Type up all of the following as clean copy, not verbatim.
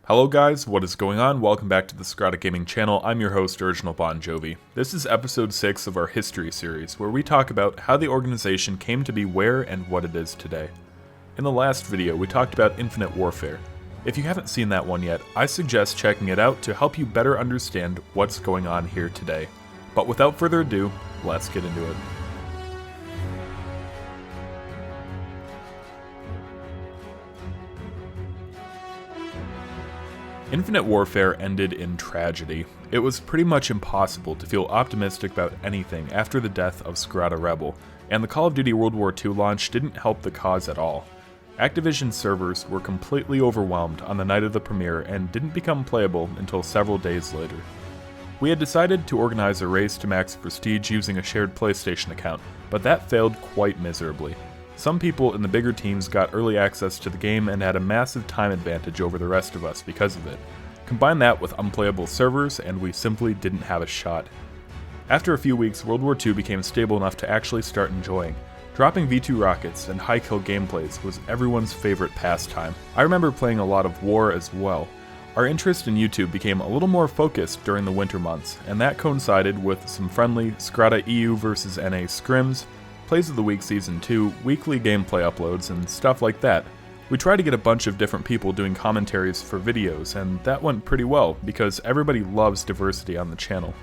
Hello guys, what is going on? Welcome back to the Scrata Gaming channel. I'm your host, Original Bon Jovi. This is episode 6 of our history series, where we talk about how the organization came to be where and what it is today. In the last video, we talked about Infinite Warfare. If you haven't seen that one yet, I suggest checking it out to help you better understand what's going on here today. But without further ado, let's get into it. Infinite Warfare ended in tragedy. It was pretty much impossible to feel optimistic about anything after the death of Scrata Rebel, and the Call of Duty World War II launch didn't help the cause at all. Activision servers were completely overwhelmed on the night of the premiere and didn't become playable until several days later. We had decided to organize a race to max prestige using a shared PlayStation account, but that failed quite miserably. Some people in the bigger teams got early access to the game and had a massive time advantage over the rest of us because of it. Combine that with unplayable servers, and we simply didn't have a shot. After a few weeks, World War II became stable enough to actually start enjoying. Dropping V2 rockets and high kill gameplays was everyone's favorite pastime. I remember playing a lot of War as well. Our interest in YouTube became a little more focused during the winter months, and that coincided with some friendly Scrata EU vs NA scrims, Plays of the Week Season 2, weekly gameplay uploads, and stuff like that. We tried to get a bunch of different people doing commentaries for videos, and that went pretty well because everybody loves diversity on the channel.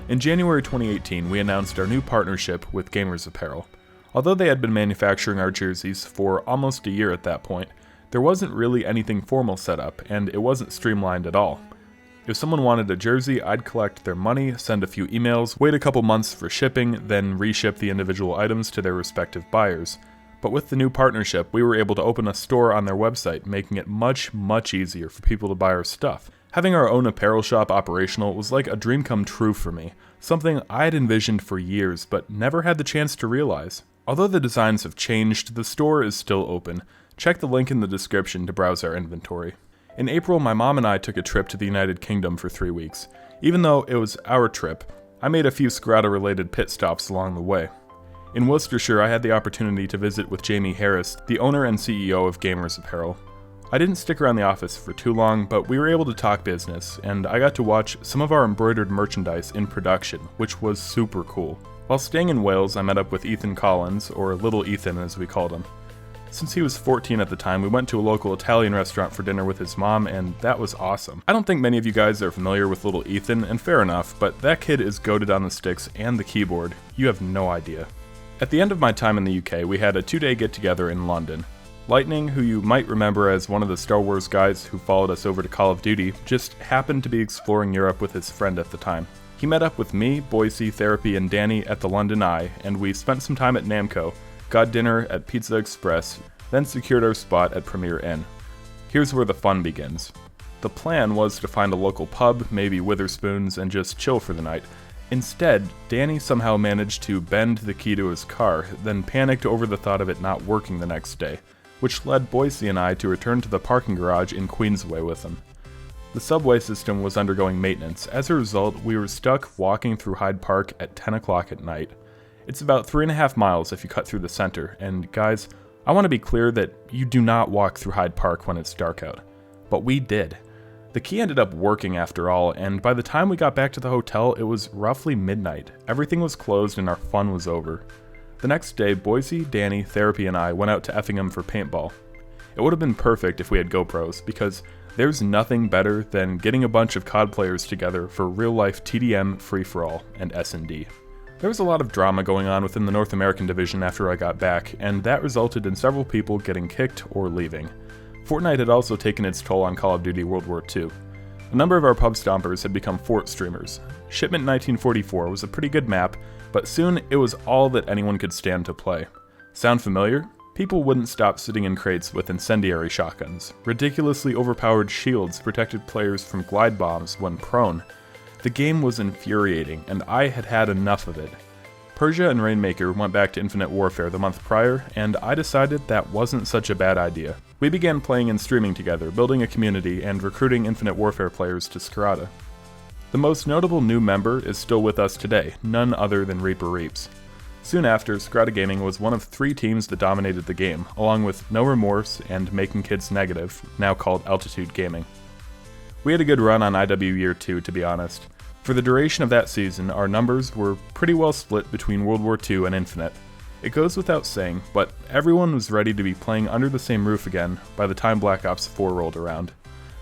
In January 2018, we announced our new partnership with Gamers Apparel. Although they had been manufacturing our jerseys for almost a year at that point, there wasn't really anything formal set up, and it wasn't streamlined at all. If someone wanted a jersey, I'd collect their money, send a few emails, wait a couple months for shipping, then reship the individual items to their respective buyers. But with the new partnership, we were able to open a store on their website, making it much easier for people to buy our stuff. Having our own apparel shop operational was like a dream come true for me, something I had envisioned for years but never had the chance to realize. Although the designs have changed, the store is still open. Check the link in the description to browse our inventory. In April, my mom and I took a trip to the United Kingdom for 3 weeks. Even though it was our trip, I made a few Scrata-related pit stops along the way. In Worcestershire, I had the opportunity to visit with Jamie Harris, the owner and CEO of Gamers Apparel. I didn't stick around the office for too long, but we were able to talk business, and I got to watch some of our embroidered merchandise in production, which was super cool. While staying in Wales, I met up with Ethan Collins, or Little Ethan as we called him. Since he was 14 at the time, we went to a local Italian restaurant for dinner with his mom, and that was awesome. I don't think many of you guys are familiar with Little Ethan, and fair enough, but that kid is goated on the sticks and the keyboard. You have no idea. At the end of my time in the UK, we had a 2-day get-together in London. Lightning, who you might remember as one of the Star Wars guys who followed us over to Call of Duty, just happened to be exploring Europe with his friend at the time. He met up with me, Boise, Therapy, and Danny at the London Eye, and we spent some time at Namco, got dinner at Pizza Express, then secured our spot at Premier Inn. Here's where the fun begins. The plan was to find a local pub, maybe Witherspoon's, and just chill for the night. Instead, Danny somehow managed to bend the key to his car, then panicked over the thought of it not working the next day, which led Boise and I to return to the parking garage in Queensway with him. The subway system was undergoing maintenance. As a result, we were stuck walking through Hyde Park at 10 o'clock at night. It's about 3.5 miles if you cut through the center, and guys, I want to be clear that you do not walk through Hyde Park when it's dark out. But we did. The key ended up working after all, and by the time we got back to the hotel, it was roughly midnight. Everything was closed and our fun was over. The next day, Boise, Danny, Therapy, and I went out to Effingham for paintball. It would have been perfect if we had GoPros, because there's nothing better than getting a bunch of COD players together for real-life TDM, free-for-all, and S&D. There was a lot of drama going on within the North American division after I got back, and that resulted in several people getting kicked or leaving. Fortnite had also taken its toll on Call of Duty World War II. A number of our pub stompers had become Fort streamers. Shipment 1944 was a pretty good map, but soon it was all that anyone could stand to play. Sound familiar? People wouldn't stop sitting in crates with incendiary shotguns. Ridiculously overpowered shields protected players from glide bombs when prone. The game was infuriating, and I had had enough of it. Persia and Rainmaker went back to Infinite Warfare the month prior, and I decided that wasn't such a bad idea. We began playing and streaming together, building a community and recruiting Infinite Warfare players to Scrata. The most notable new member is still with us today, none other than Reaper Reaps. Soon after, Scrata Gaming was one of 3 teams that dominated the game, along with No Remorse and Making Kids Negative, now called Altitude Gaming. We had a good run on IW Year 2, to be honest. For the duration of that season, our numbers were pretty well split between World War II and Infinite. It goes without saying, but everyone was ready to be playing under the same roof again by the time Black Ops 4 rolled around.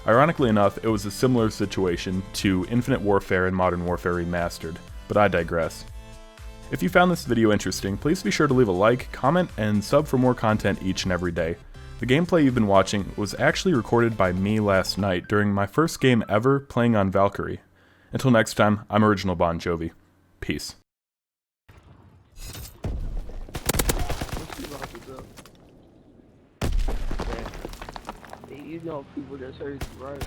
Ironically enough, it was a similar situation to Infinite Warfare and Modern Warfare Remastered, but I digress. If you found this video interesting, please be sure to leave a like, comment, and sub for more content each and every day. The gameplay you've been watching was actually recorded by me last night during my first game ever playing on Valkyrie. Until next time, I'm Original Bon Jovi. Peace. You know people that's hurt you, right?